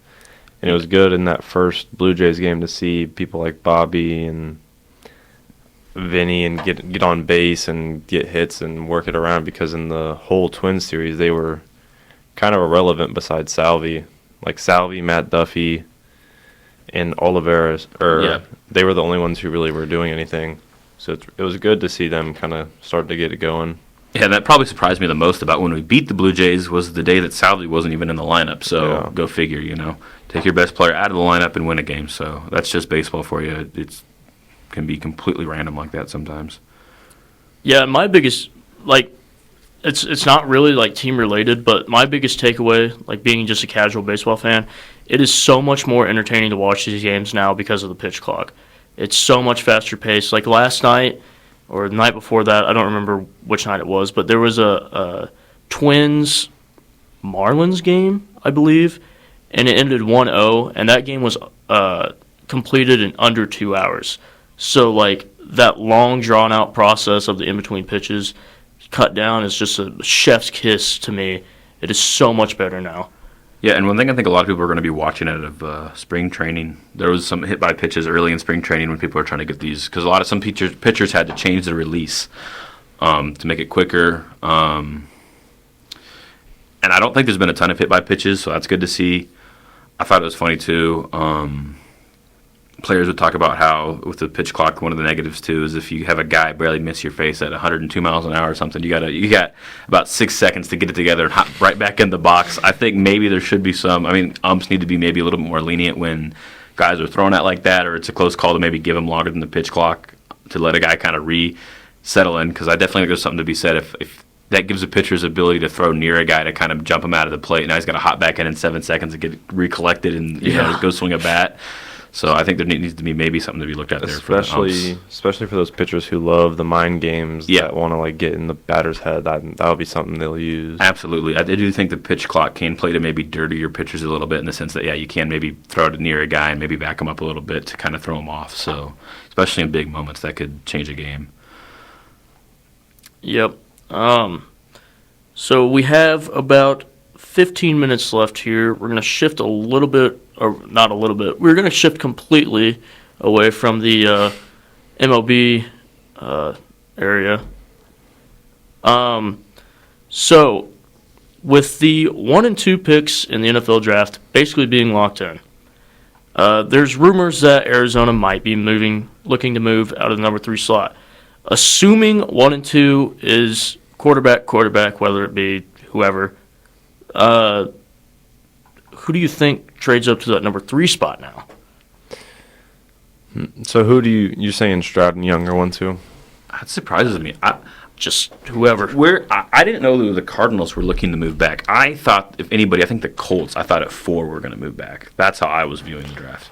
And it was good in that first Blue Jays game to see people like Bobby and Vinny and get on base and get hits and work it around, because in the whole Twins series they were kind of irrelevant besides Salvi. Like Salvi, Matt Duffy, and Oliveras, they were the only ones who really were doing anything. So it was good to see them kind of start to get it going. Yeah, that probably surprised me the most about when we beat the Blue Jays was the day that Salvi wasn't even in the lineup. So Go figure, Take your best player out of the lineup and win a game. So that's just baseball for you. It can be completely random like that sometimes. Yeah, my biggest, it's not really team related, but my biggest takeaway, being just a casual baseball fan, it is so much more entertaining to watch these games now because of the pitch clock. It's so much faster paced. Like last night or the night before that, I don't remember which night it was, but there was a Twins Marlins game, I believe, and it ended 1-0, and that game was completed in under 2 hours. So that long drawn out process of the in between pitches cut down is just a chef's kiss to me. It is so much better now. Yeah, and one thing I think a lot of people are going to be watching out of spring training, there was some hit by pitches early in spring training when people were trying to get these, because some pitchers had to change the release to make it quicker. And I don't think there's been a ton of hit by pitches, so that's good to see. I thought it was funny too. Players would talk about how with the pitch clock, one of the negatives too is if you have a guy barely miss your face at 102 miles an hour or something, you got about 6 seconds to get it together and hop right back in the box. I think maybe there should be umps need to be maybe a little bit more lenient when guys are thrown out like that, or it's a close call to maybe give them longer than the pitch clock to let a guy kind of settle in, because I definitely think there's something to be said if that gives a pitcher's ability to throw near a guy to kind of jump him out of the plate. Now he's got to hop back in 7 seconds and get recollected and go swing a bat. So I think there needs to be maybe something to be looked at there for the umps. Especially for those pitchers who love the mind games Yeah. that want to like get in the batter's head. That would be something they'll use. Absolutely. I do think the pitch clock can play to maybe dirty your pitchers a little bit in the sense that, yeah, you can maybe throw it near a guy and maybe back him up a little bit to kind of throw him off. So, especially in big moments, that could change a game. Yep. So we have about 15 minutes left here. We're going to shift a little bit, or not a little bit. We're going to shift completely away from the MLB area. So with the 1 and 2 picks in the NFL draft basically being locked in, there's rumors that Arizona might be looking to move out of the number 3 slot. Assuming 1 and 2 is quarterback, whether it be whoever, who do you think trades up to that number 3 spot now? So who do you're saying Stroud and Young are 1-2? That surprises me. Just whoever. I didn't know that the Cardinals were looking to move back. I thought, if anybody, I think the Colts, I thought at 4 were going to move back. That's how I was viewing the draft.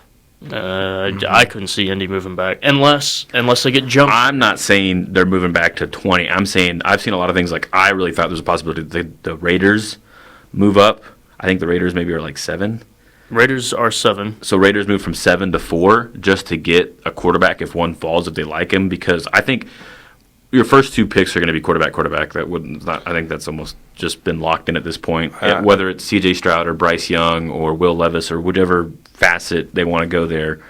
I couldn't see Indy moving back unless they get jumped. I'm not saying they're moving back to 20. I'm saying I've seen a lot of things like I really thought there was a possibility the Raiders move up. I think the Raiders maybe are like 7. Raiders are 7. So Raiders move from 7 to 4 just to get a quarterback if one falls, if they like him, because I think your first 2 picks are going to be quarterback. That wouldn't. I think that's almost just been locked in at this point. Whether it's C.J. Stroud or Bryce Young or Will Levis or whatever facet they want to go there.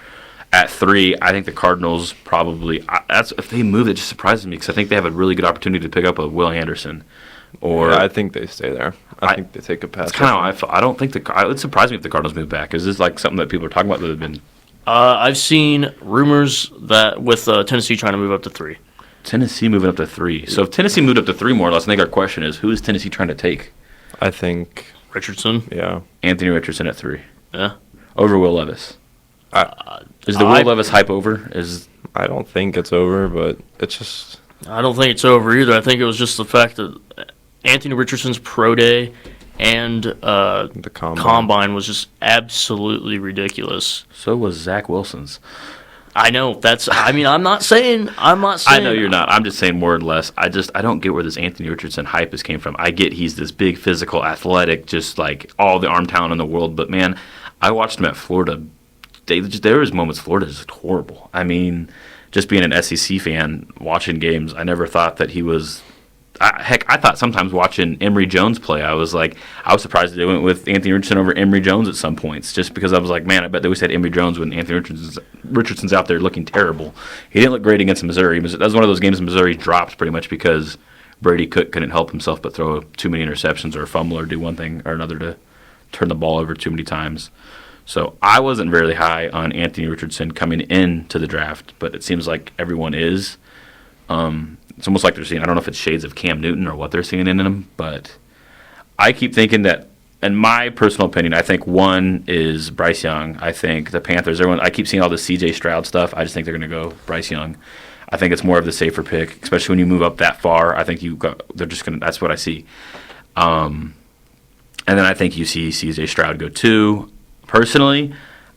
At 3, I think the Cardinals probably. If they move, it just surprises me because I think they have a really good opportunity to pick up a Will Anderson. Or I think they stay there. I think they take a pass. That's kind of how I feel. I don't think it would surprise me if the Cardinals move back. Is this like something that people are talking about that have been? I've seen rumors that with Tennessee trying to move up to 3. Tennessee moving up to 3. So if Tennessee moved up to 3 more or less, I think our question is, who is Tennessee trying to take? I think Richardson. Yeah. Anthony Richardson at 3. Yeah. Over Will Levis. Is the Will Levis hype over? I don't think it's over, but it's just. I don't think it's over either. I think it was just the fact that Anthony Richardson's pro day and The combine was just absolutely ridiculous. So was Zach Wilson's. I know. I'm not saying. I know you're not. I'm just saying more or less. I don't get where this Anthony Richardson hype came from. I get he's this big, physical, athletic, just like all the arm talent in the world. But man, I watched him at Florida. There was moments Florida just horrible. I mean, just being an SEC fan, watching games, I never thought that he was. I thought sometimes watching Emory Jones play, I was surprised that they went with Anthony Richardson over Emory Jones at some points, just because I was like, man, I bet they always had Emory Jones when Anthony Richardson's out there looking terrible. He didn't look great against Missouri. That was one of those games Missouri dropped pretty much because Brady couldn't help himself but throw too many interceptions or a fumble or do one thing or another to turn the ball over too many times. So I wasn't very high on Anthony Richardson coming into the draft, but it seems like everyone is. It's almost like they're seeing, I don't know if it's shades of Cam Newton or what they're seeing in him, but I keep thinking that, in my personal opinion, I think 1 is Bryce Young. I think the Panthers, I keep seeing all this C.J. Stroud stuff. I just think they're going to go Bryce Young. I think it's more of the safer pick, especially when you move up that far. I think they're just going to, that's what I see. And then I think you see C.J. Stroud go 2. Personally,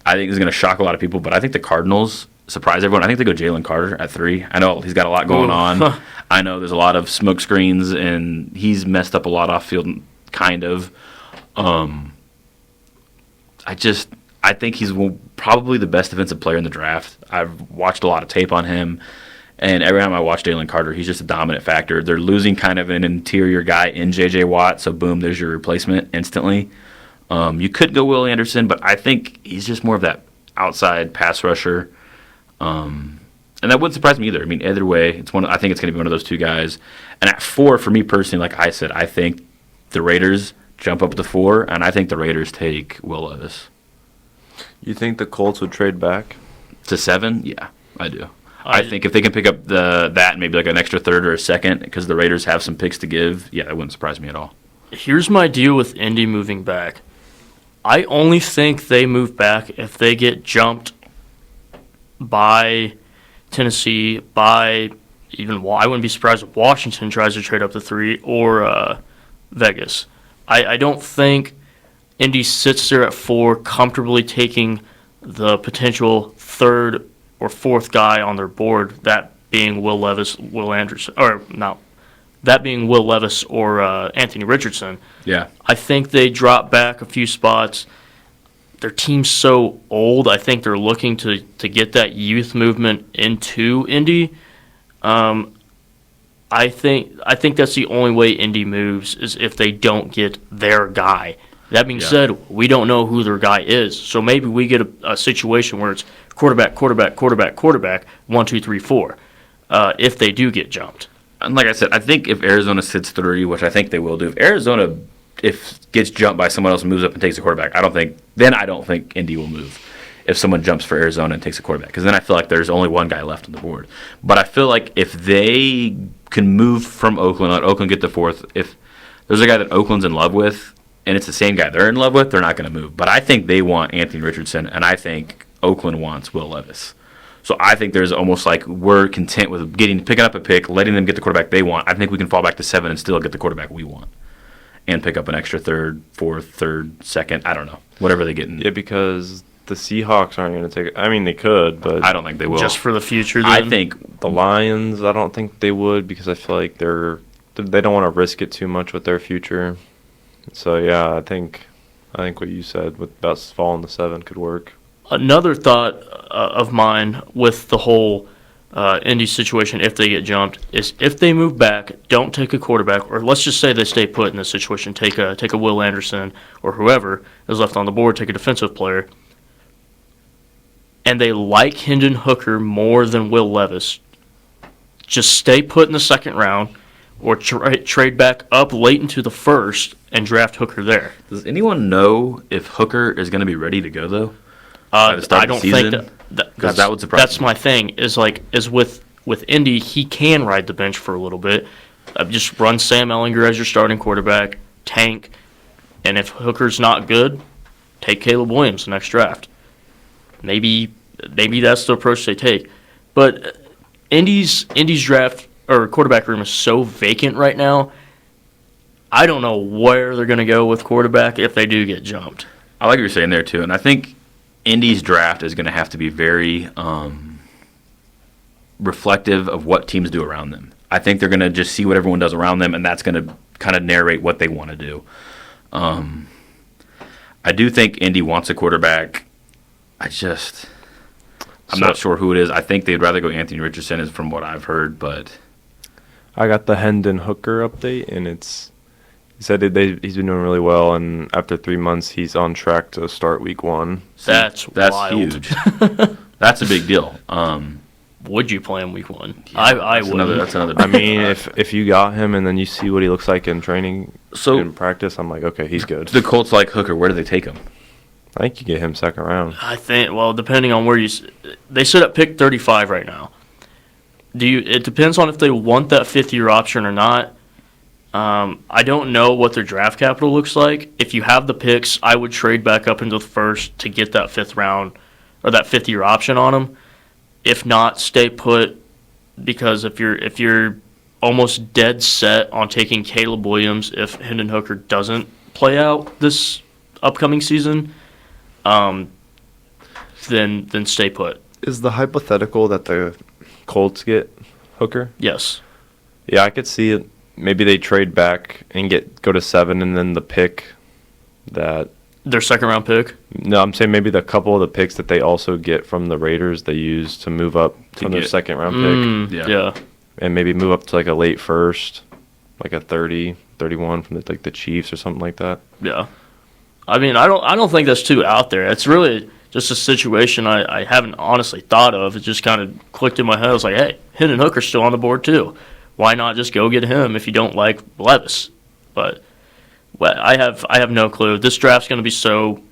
I think it's going to shock a lot of people, but I think the Cardinals surprise everyone. I think they go Jalen Carter at 3. I know he's got a lot going on. I know there's a lot of smoke screens, and he's messed up a lot off field, kind of. I think he's probably the best defensive player in the draft. I've watched a lot of tape on him, and every time I watch Jalen Carter, he's just a dominant factor. They're losing kind of an interior guy in J.J. Watt, so boom, there's your replacement instantly. You could go Will Anderson, but I think he's just more of that outside pass rusher. And that wouldn't surprise me either. I mean, either way, I think it's going to be one of those 2 guys. And at 4, for me personally, like I said, I think the Raiders jump up to 4, and I think the Raiders take Will Levis. You think the Colts would trade back to 7? Yeah, I do. I think if they can pick up that maybe like an extra third or a second, because the Raiders have some picks to give, yeah, that wouldn't surprise me at all. Here's my deal with Indy moving back. I only think they move back if they get jumped by Tennessee, by even I wouldn't be surprised if Washington tries to trade up to 3 or Vegas. I don't think Indy sits there at 4 comfortably taking the potential third or fourth guy on their board, that being Will Levis, Will Anderson, or not, that being Will Levis or Anthony Richardson. Yeah. I think they drop back a few spots. Their team's so old. I think they're looking to get that youth movement into Indy. I think that's the only way Indy moves is if they don't get their guy. That being said, we don't know who their guy is. So maybe we get a situation where it's quarterback, quarterback, quarterback, quarterback, 1, 2, 3, 4. If they do get jumped. And like I said, I think if Arizona sits 3, which I think they will do, if Arizona gets jumped by someone else and moves up and takes a quarterback, I don't think Indy will move if someone jumps for Arizona and takes a quarterback, because then I feel like there's only one guy left on the board. But I feel like if they can move from Oakland, let Oakland get the 4th, if there's a guy that Oakland's in love with and it's the same guy they're in love with, they're not going to move. But I think they want Anthony Richardson, and I think Oakland wants Will Levis. So I think there's almost like we're content with picking up a pick, letting them get the quarterback they want. I think we can fall back to 7 and still get the quarterback we want, and pick up an extra 3rd, 4th, 3rd, 2nd. I don't know, whatever they get in. Yeah, because the Seahawks aren't going to take it. I mean, they could, but I don't think they will. Just for the future, then? I think the Lions, I don't think they would, because I feel like they don't want to risk it too much with their future. So yeah, I think what you said about falling to 7 could work. Another thought of mine with the whole Indy situation, if they get jumped, is if they move back, don't take a quarterback, or let's just say they stay put in this situation, take a Will Anderson or whoever is left on the board, take a defensive player, and they like Hendon Hooker more than Will Levis, just stay put in the 2nd round or trade back up late into the 1st and draft Hooker there. Does anyone know if Hooker is going to be ready to go, though? By the start I of the don't season? think Because that would surprise That's me. my thing. Is with Indy, he can ride the bench for a little bit. Just run Sam Ellinger as your starting quarterback, tank, and if Hooker's not good, take Caleb Williams the next draft. Maybe that's the approach they take. But Indy's draft or quarterback room is so vacant right now. I don't know where they're going to go with quarterback if they do get jumped. I like what you're saying there, too. And I think Indy's draft is going to have to be very reflective of what teams do around them. I think they're going to just see what everyone does around them, and that's going to kind of narrate what they want to do. I do think Indy wants a quarterback. I'm not sure who it is. I think they'd rather go Anthony Richardson, is from what I've heard, but I got the Hendon Hooker update, and he said he's been doing really well, and after 3 months, he's on track to start week 1. That's wild. huge. That's a big deal. Would you play him week 1? Yeah, I that's would. That's another. I mean, if you got him and then you see what he looks like in training, in practice, I'm like, okay, he's good. The Colts like Hooker. Where do they take him? I think you get him 2nd round. I think, well, depending on where they sit at pick 35 right now. It depends on if they want that 5th-year option or not. I don't know what their draft capital looks like. If you have the picks, I would trade back up into the 1st to get that 5th round or that 5th-year option on them. If not, stay put, because if you're almost dead set on taking Caleb Williams if Hendon Hooker doesn't play out this upcoming season, then stay put. Is the hypothetical that the Colts get Hooker? Yes. Yeah, I could see it. Maybe they trade back and go to 7, and then the pick that. Their 2nd-round pick? No, I'm saying maybe the couple of the picks that they also get from the Raiders they use to move up from their 2nd-round pick. Yeah. And maybe move up to like a late 1st, like a 30, 31 from the Chiefs or something like that. Yeah. I mean, I don't think that's too out there. It's really just a situation I haven't honestly thought of. It just kind of clicked in my head. I was like, hey, Hendon Hooker's still on the board too. Why not just go get him if you don't like Levis? But I have no clue. This draft's going to be so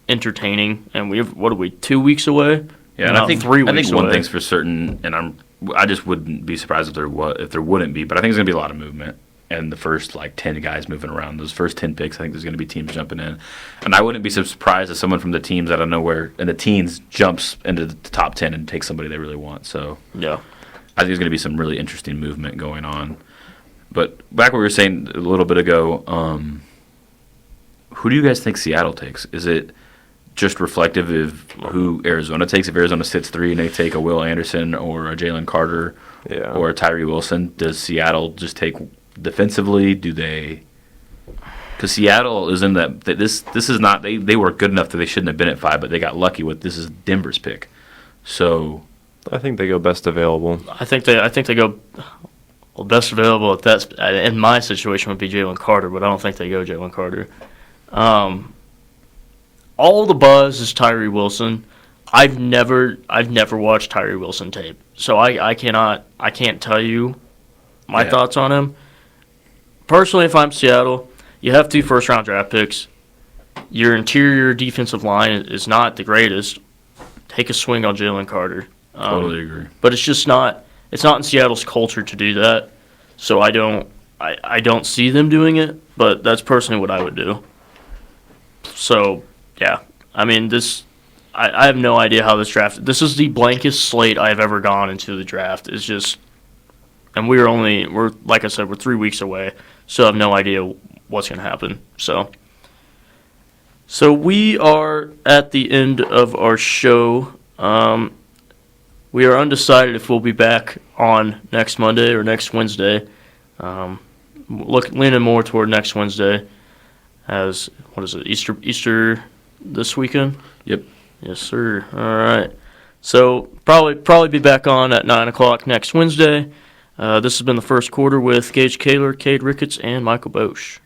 entertaining, and what are we, 2 weeks away? Yeah, and Not I think 3 weeks I think one away. thing's for certain, and I just wouldn't be surprised if there wouldn't be, but I think there's gonna be a lot of movement. And the first 10 guys moving around, those first 10 picks, I think there's going to be teams jumping in. And I wouldn't be surprised if someone from the teams out of nowhere in the teens jumps into the top 10 and takes somebody they really want. So Yeah. I think there's going to be some really interesting movement going on. But back what we were saying a little bit ago, who do you guys think Seattle takes? Is it just reflective of who Arizona takes. If Arizona sits 3 and they take a Will Anderson or a Jalen Carter Yeah. or a Tyree Wilson, does Seattle just take defensively? Do they? Because Seattle is in that. This is not. They were good enough that they shouldn't have been at 5, but they got lucky with this is Denver's pick. So I think they go best available. I think they go. Well, best available at that in my situation would be Jalen Carter, but I don't think they go Jalen Carter. All the buzz is Tyree Wilson. I've never watched Tyree Wilson tape, so I can't tell you my thoughts on him. Personally, if I'm Seattle, you have 2 first-round draft picks. Your interior defensive line is not the greatest. Take a swing on Jalen Carter. Totally agree. But it's just not. It's not in Seattle's culture to do that. So I don't see them doing it. But that's personally what I would do. So yeah, I mean this. I have no idea how this draft. This is the blankest slate I've ever gone into the draft. It's just, and we're like I said, we're 3 weeks away. So I have no idea what's going to happen. So we are at the end of our show. We are undecided if we'll be back on next Monday or next Wednesday. Leaning more toward next Wednesday. As what is it? Easter this weekend? Yep. Yes, sir. All right. So probably be back on at 9:00 next Wednesday. This has been the first quarter with Gage Kaler, Cade Ricketts, and Michael Bosch.